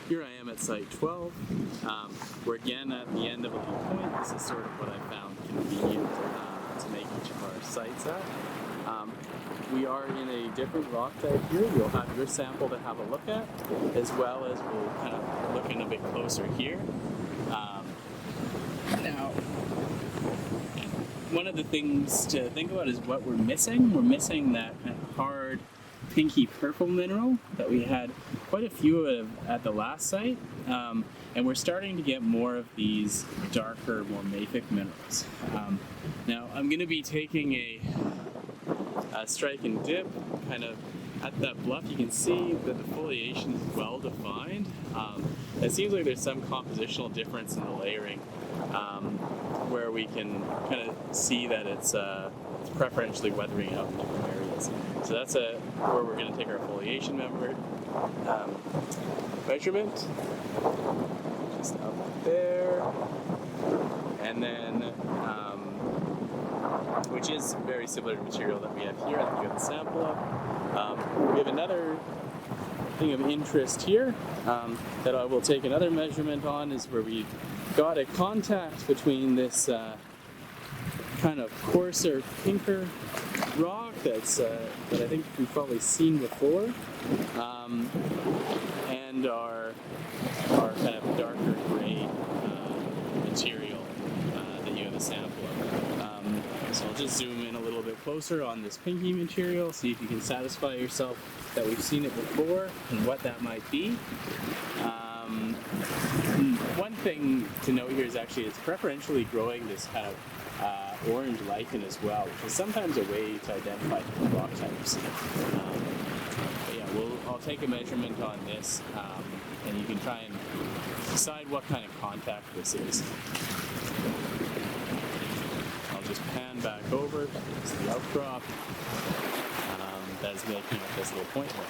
here I am at site 12. We're again at the end of a little point. This is sort of what I found convenient to make each of our sites at. We are in a different rock type here. You'll have your sample to have a look at, as well as we'll kind of look in a bit closer here. Now, one of the things to think about is what we're missing. We're missing that kind of hard, pinky purple mineral that we had quite a few of at the last site. And we're starting to get more of these darker, more mafic minerals. Now, I'm going to be taking a strike and dip kind of at that bluff. You can see that the foliation is well defined. It seems like there's some compositional difference in the layering where we can kind of see that it's preferentially weathering out in different areas. So that's where we're going to take our foliation measurement, just up there, and then which is very similar to material that we have here. I think we got the sample up. We have another thing of interest here that I will take another measurement on, is where we got a contact between this kind of coarser, pinker rock that I think we've probably seen before, and our kind of darker gray material that you have a sample of. So I'll just zoom in a little bit closer on this pinky material, see if you can satisfy yourself that we've seen it before and what that might be. One thing to note here is actually it's preferentially growing this kind of orange lichen as well, which is sometimes a way to identify different rock types. But yeah, I'll take a measurement on this, and you can try and decide what kind of contact this is. I'll just pan back over to the outcrop that is making up this little point here.